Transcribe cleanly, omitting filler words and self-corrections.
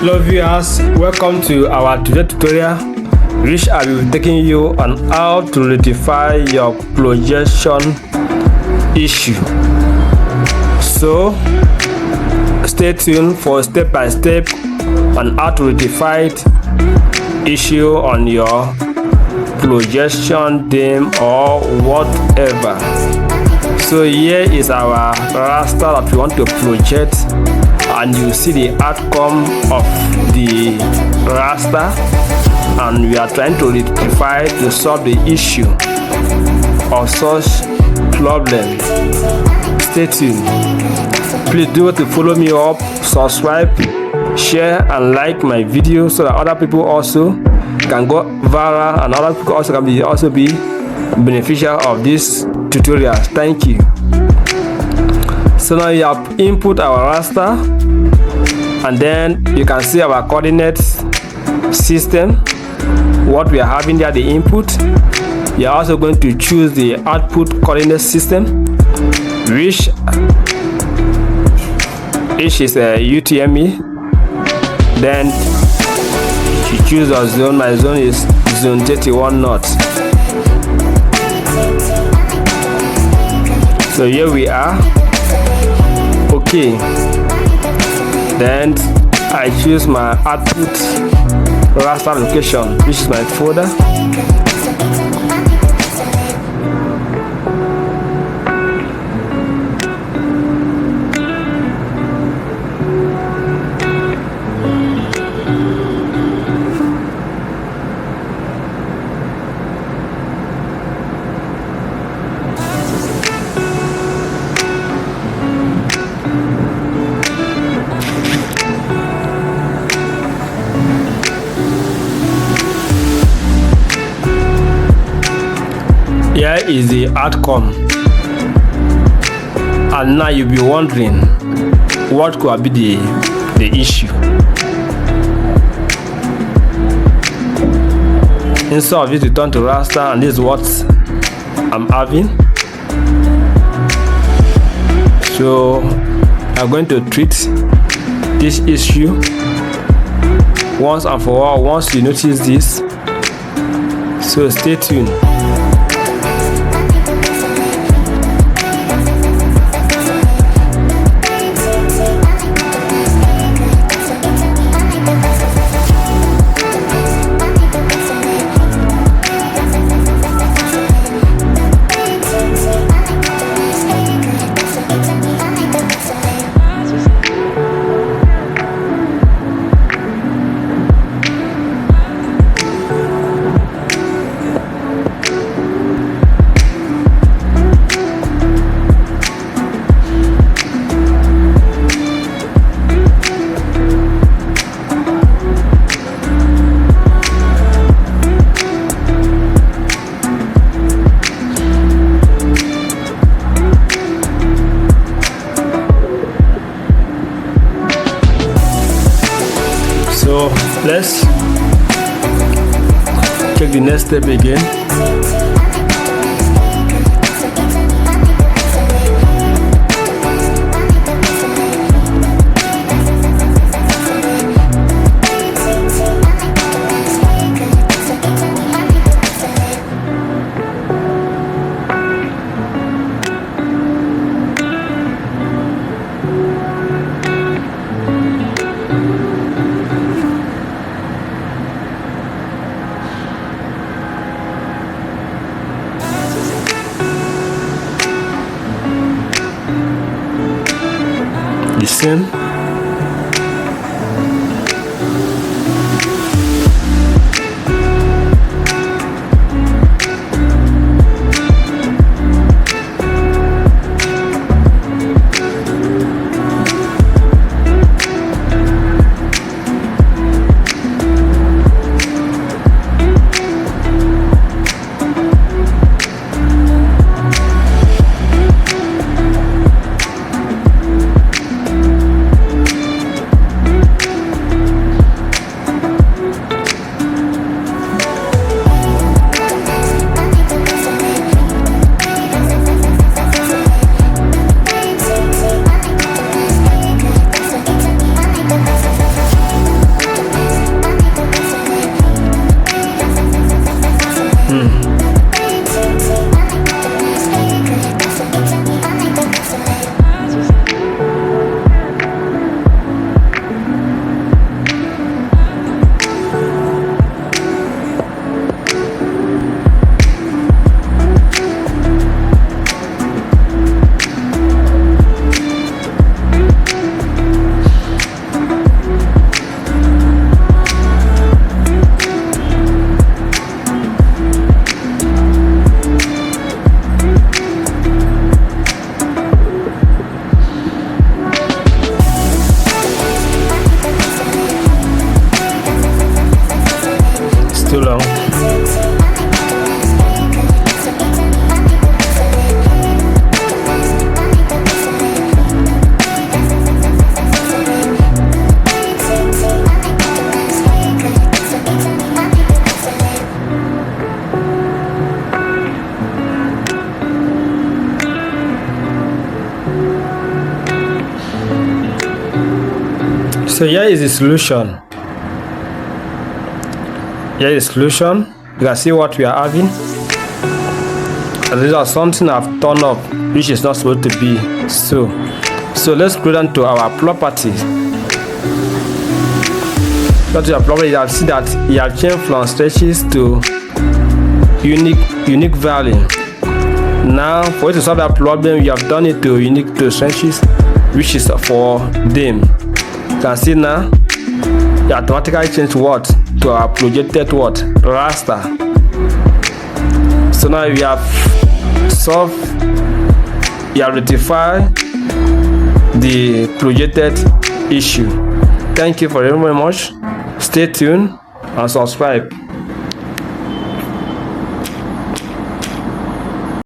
Hello viewers, welcome to our today tutorial, which I will be taking you on how to rectify your projection issue. So stay tuned for step by step on how to rectify issue on your projection dam or whatever. So here is our raster that we want to project, and you see the outcome of the raster, and we are trying to rectify to solve the issue of such problem. Stay tuned. Please do to follow me up, subscribe, share and like my video so that other people also can go viral and other people also can be beneficial of this tutorial. Thank you. So now you have input our raster, and then you can see our coordinate system, what we are having there, the input. You are also going to choose the output coordinate system, which is a UTME. Then you choose a zone. My zone is zone 31 north. So here we are. Okay, then I choose my output raster location, which is my folder. Here is the outcome, and now you'll be wondering what could be the issue. Instead of it, return to raster, and this is what I'm having. So I'm going to treat this issue once and for all once you notice this. So stay tuned. So let's take the next step again. Listen. So here is the solution. Here is the solution. You can see what we are having. And these are something I've turned up which is not supposed to be so. So let's go down to our properties. Go to our property, you have seen that you have changed from stretches to unique value. Now for you to solve that problem, you have done it to unique to stretches, which is for them. You can see now you automatically change what to our projected what raster. So now we have solved, you have rectified the projected issue. Thank you very much. Stay tuned and subscribe.